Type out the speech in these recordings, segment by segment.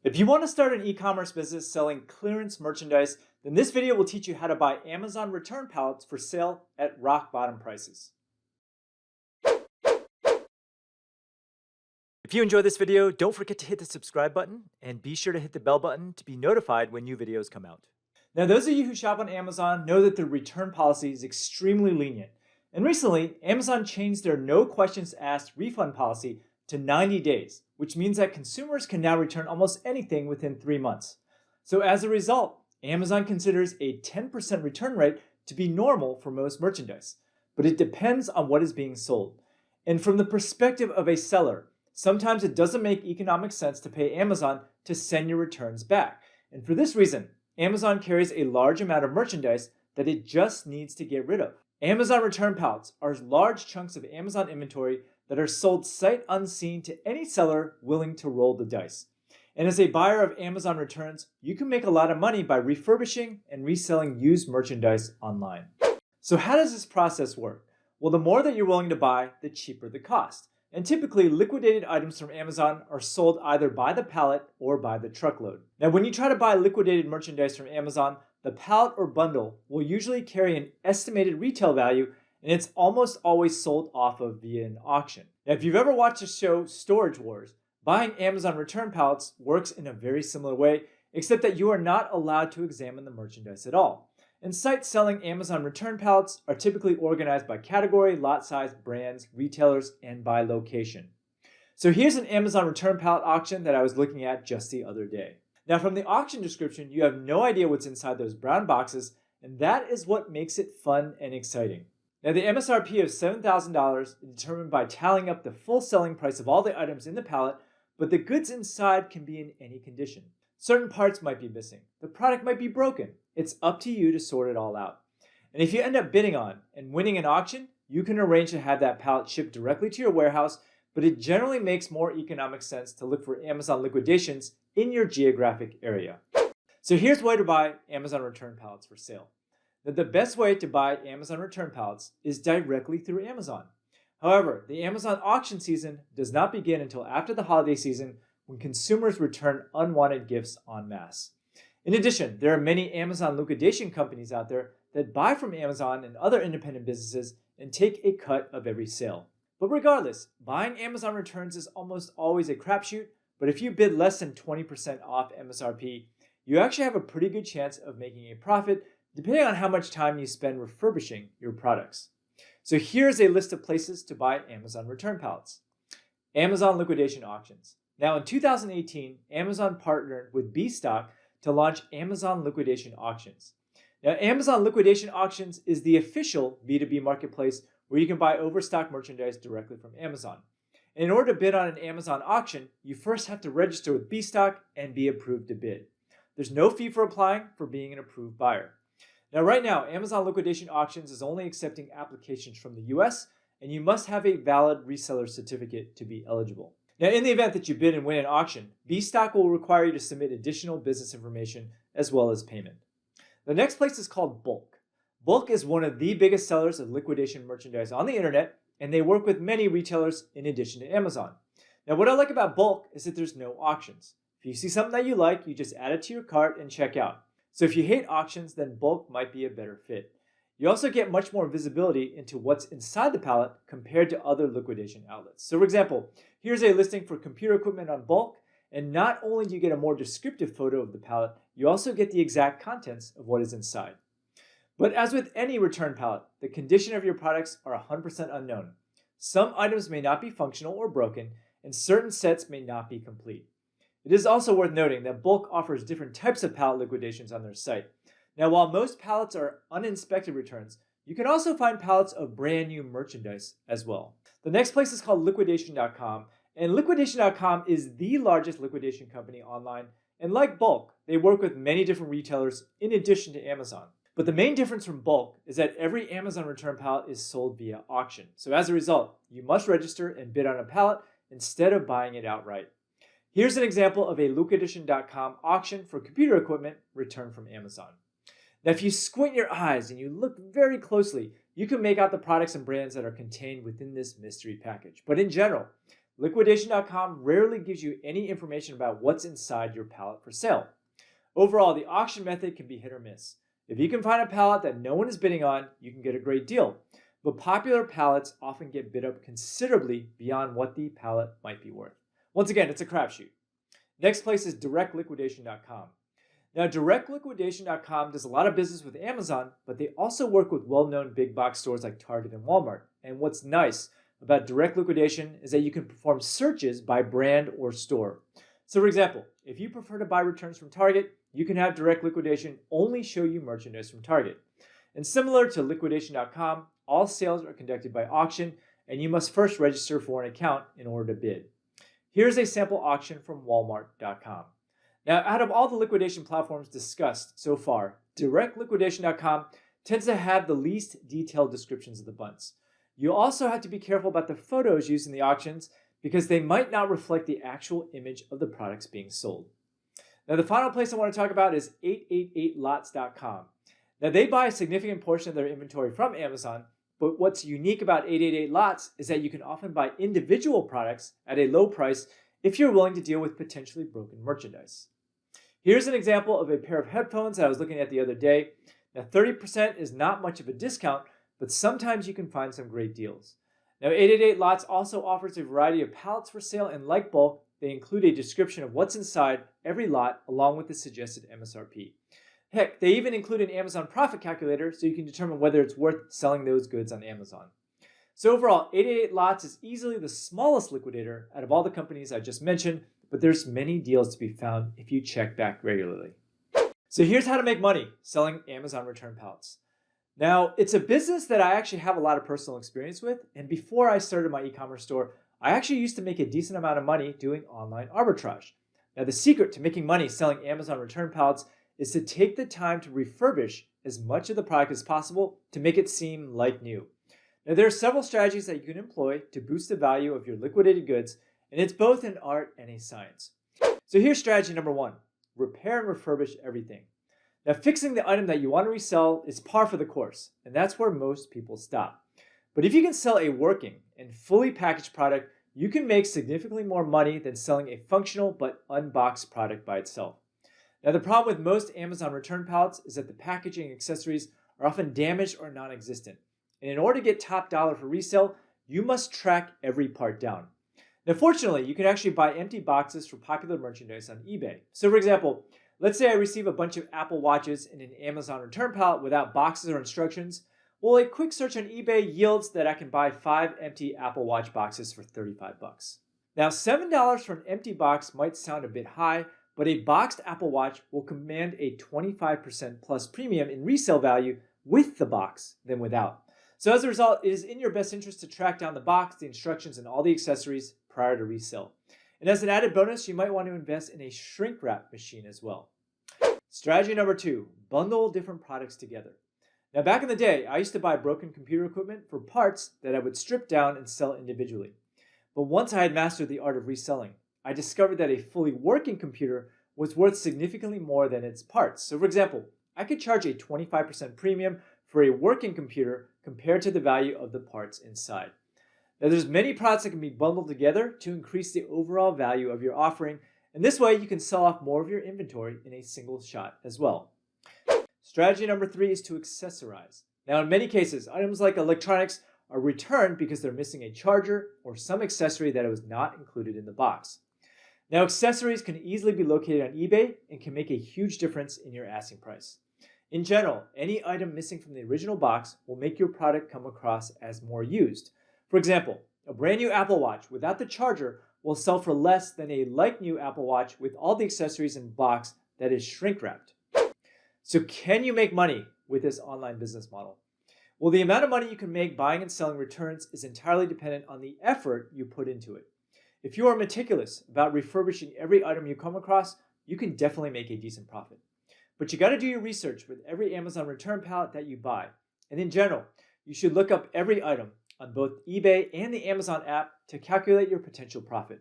If you want to start an e-commerce business selling clearance merchandise, then this video will teach you how to buy Amazon return pallets for sale at rock bottom prices. If you enjoyed this video, don't forget to hit the subscribe button and be sure to hit the bell button to be notified when new videos come out. Now, those of you who shop on Amazon know that the return policy is extremely lenient. And recently, Amazon changed their no questions asked refund policy to 90 days, which means that consumers can now return almost anything within 3 months. So as a result, Amazon considers a 10% return rate to be normal for most merchandise, but it depends on what is being sold. And from the perspective of a seller, sometimes it doesn't make economic sense to pay Amazon to send your returns back. And for this reason, Amazon carries a large amount of merchandise that it just needs to get rid of. Amazon return pallets are large chunks of Amazon inventory that are sold sight unseen to any seller willing to roll the dice. And as a buyer of Amazon returns, you can make a lot of money by refurbishing and reselling used merchandise online. So how does this process work? Well, the more that you're willing to buy, the cheaper the cost. And typically, liquidated items from Amazon are sold either by the pallet or by the truckload. Now, when you try to buy liquidated merchandise from Amazon, the pallet or bundle will usually carry an estimated retail value, and it's almost always sold off of via an auction. Now, if you've ever watched the show Storage Wars, buying Amazon return pallets works in a very similar way, except that you are not allowed to examine the merchandise at all. And sites selling Amazon return pallets are typically organized by category, lot size, brands, retailers, and by location. So here's an Amazon return pallet auction that I was looking at just the other day. Now, from the auction description, you have no idea what's inside those brown boxes, and that is what makes it fun and exciting. Now, the MSRP of $7,000 is determined by tallying up the full selling price of all the items in the pallet, but the goods inside can be in any condition. Certain parts might be missing. The product might be broken. It's up to you to sort it all out. And if you end up bidding on and winning an auction, you can arrange to have that pallet shipped directly to your warehouse, but it generally makes more economic sense to look for Amazon liquidations in your geographic area. So here's why to buy Amazon return pallets for sale. Now, the best way to buy Amazon return pallets is directly through Amazon. However, the Amazon auction season does not begin until after the holiday season, when consumers return unwanted gifts en masse. In addition, there are many Amazon liquidation companies out there that buy from Amazon and other independent businesses and take a cut of every sale. But regardless, buying Amazon returns is almost always a crapshoot, but if you bid less than 20% off MSRP, you actually have a pretty good chance of making a profit depending on how much time you spend refurbishing your products. So here's a list of places to buy Amazon return pallets. Amazon liquidation auctions. Now in 2018, Amazon partnered with BStock to launch Amazon liquidation auctions. Now Amazon liquidation auctions is the official B2B marketplace where you can buy overstock merchandise directly from Amazon. And in order to bid on an Amazon auction, you first have to register with BStock and be approved to bid. There's no fee for applying for being an approved buyer. Now right now, Amazon liquidation auctions is only accepting applications from the US, and you must have a valid reseller certificate to be eligible. Now, in the event that you bid and win an auction, BStock will require you to submit additional business information as well as payment. The next place is called BULQ. BULQ is one of the biggest sellers of liquidation merchandise on the internet, and they work with many retailers in addition to Amazon. Now, what I like about BULQ is that there's no auctions. If you see something that you like, you just add it to your cart and check out. So if you hate auctions, then BULQ might be a better fit. You also get much more visibility into what's inside the pallet compared to other liquidation outlets. So for example, here's a listing for computer equipment on BULQ, and not only do you get a more descriptive photo of the pallet, you also get the exact contents of what is inside. But as with any return pallet, the condition of your products are 100% unknown. Some items may not be functional or broken, and certain sets may not be complete. It is also worth noting that BULQ offers different types of pallet liquidations on their site. Now, while most pallets are uninspected returns, you can also find pallets of brand new merchandise as well. The next place is called Liquidation.com, and Liquidation.com is the largest liquidation company online, and like BULQ, they work with many different retailers in addition to Amazon. But the main difference from BULQ is that every Amazon return pallet is sold via auction. So as a result, you must register and bid on a pallet instead of buying it outright. Here's an example of a Liquidation.com auction for computer equipment returned from Amazon. Now, if you squint your eyes and you look very closely, you can make out the products and brands that are contained within this mystery package. But in general, Liquidation.com rarely gives you any information about what's inside your pallet for sale. Overall, the auction method can be hit or miss. If you can find a pallet that no one is bidding on, you can get a great deal. But popular pallets often get bid up considerably beyond what the pallet might be worth. Once again, it's a crapshoot. Next place is directliquidation.com. Now, directliquidation.com does a lot of business with Amazon, but they also work with well-known big box stores like Target and Walmart. And what's nice about direct liquidation is that you can perform searches by brand or store. So for example, if you prefer to buy returns from Target, you can have direct liquidation only show you merchandise from Target. And similar to liquidation.com, all sales are conducted by auction, and you must first register for an account in order to bid. Here's a sample auction from walmart.com. Now, out of all the liquidation platforms discussed so far, directliquidation.com tends to have the least detailed descriptions of the bunts. You also have to be careful about the photos used in the auctions because they might not reflect the actual image of the products being sold. Now, the final place I want to talk about is 888lots.com. Now, they buy a significant portion of their inventory from Amazon, but what's unique about 888 Lots is that you can often buy individual products at a low price if you're willing to deal with potentially broken merchandise. Here's an example of a pair of headphones that I was looking at the other day. Now, 30% is not much of a discount, but sometimes you can find some great deals. Now, 888 Lots also offers a variety of pallets for sale, and like BULQ, they include a description of what's inside every lot along with the suggested MSRP. Heck, they even include an Amazon profit calculator so you can determine whether it's worth selling those goods on Amazon. So overall, 888 Lots is easily the smallest liquidator out of all the companies I just mentioned, but there's many deals to be found if you check back regularly. So here's how to make money selling Amazon return pallets. Now, it's a business that I actually have a lot of personal experience with, and before I started my e-commerce store, I actually used to make a decent amount of money doing online arbitrage. Now, the secret to making money selling Amazon return pallets is to take the time to refurbish as much of the product as possible to make it seem like new. Now, there are several strategies that you can employ to boost the value of your liquidated goods, and it's both an art and a science. So here's strategy number one: repair and refurbish everything. Now, fixing the item that you want to resell is par for the course, and that's where most people stop. But if you can sell a working and fully packaged product, you can make significantly more money than selling a functional but unboxed product by itself. Now, the problem with most Amazon return pallets is that the packaging and accessories are often damaged or non-existent. And in order to get top dollar for resale, you must track every part down. Now, fortunately, you can actually buy empty boxes for popular merchandise on eBay. So for example, let's say I receive a bunch of Apple Watches in an Amazon return pallet without boxes or instructions. Well, a quick search on eBay yields that I can buy 5 empty Apple Watch boxes for $35. Now, $7 for an empty box might sound a bit high, but a boxed Apple Watch will command a 25% plus premium in resale value with the box than without. So as a result, it is in your best interest to track down the box, the instructions, and all the accessories prior to resale. And as an added bonus, you might want to invest in a shrink wrap machine as well. Strategy number two: bundle different products together. Now, back in the day, I used to buy broken computer equipment for parts that I would strip down and sell individually. But once I had mastered the art of reselling, I discovered that a fully working computer was worth significantly more than its parts. So for example, I could charge a 25% premium for a working computer compared to the value of the parts inside. Now, there's many products that can be bundled together to increase the overall value of your offering, and this way you can sell off more of your inventory in a single shot as well. Strategy number three is to accessorize. Now, in many cases, items like electronics are returned because they're missing a charger or some accessory that was not included in the box. Now, accessories can easily be located on eBay and can make a huge difference in your asking price. In general, any item missing from the original box will make your product come across as more used. For example, a brand new Apple Watch without the charger will sell for less than a like-new Apple Watch with all the accessories in the box that is shrink-wrapped. So can you make money with this online business model? Well, the amount of money you can make buying and selling returns is entirely dependent on the effort you put into it. If you are meticulous about refurbishing every item you come across, you can definitely make a decent profit. But you got to do your research with every Amazon return pallet that you buy. And in general, you should look up every item on both eBay and the Amazon app to calculate your potential profit.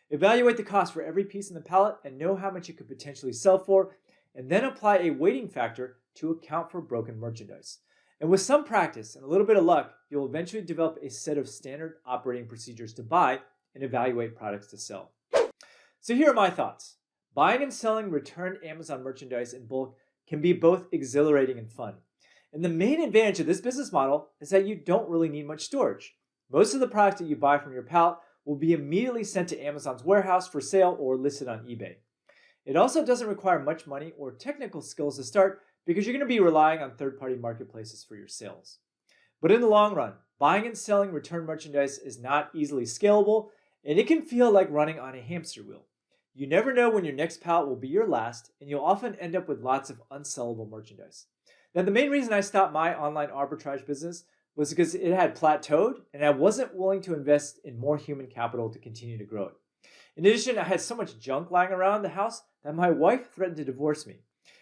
Evaluate the cost for every piece in the pallet and know how much you could potentially sell for, and then apply a weighting factor to account for broken merchandise. And with some practice and a little bit of luck, you'll eventually develop a set of standard operating procedures to buy and evaluate products to sell. So here are my thoughts. Buying and selling returned Amazon merchandise in bulk can be both exhilarating and fun. And the main advantage of this business model is that you don't really need much storage. Most of the products that you buy from your pallet will be immediately sent to Amazon's warehouse for sale or listed on eBay. It also doesn't require much money or technical skills to start because you're going to be relying on third-party marketplaces for your sales. But in the long run, buying and selling returned merchandise is not easily scalable, and it can feel like running on a hamster wheel. You never know when your next pallet will be your last, and you'll often end up with lots of unsellable merchandise. Now, the main reason I stopped my online arbitrage business was because it had plateaued, and I wasn't willing to invest in more human capital to continue to grow it. In addition, I had so much junk lying around the house that my wife threatened to divorce me.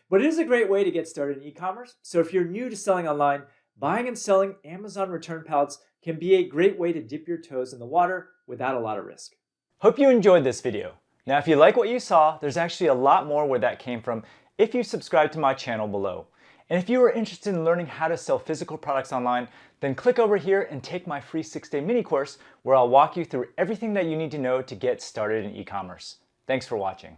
But it is a great way to get started in e-commerce, so if you're new to selling online, buying and selling Amazon return pallets can be a great way to dip your toes in the water without a lot of risk. Hope you enjoyed this video. Now, if you like what you saw, there's actually a lot more where that came from if you subscribe to my channel below. And if you are interested in learning how to sell physical products online, then click over here and take my free 6-day mini course where I'll walk you through everything that you need to know to get started in e-commerce. Thanks for watching.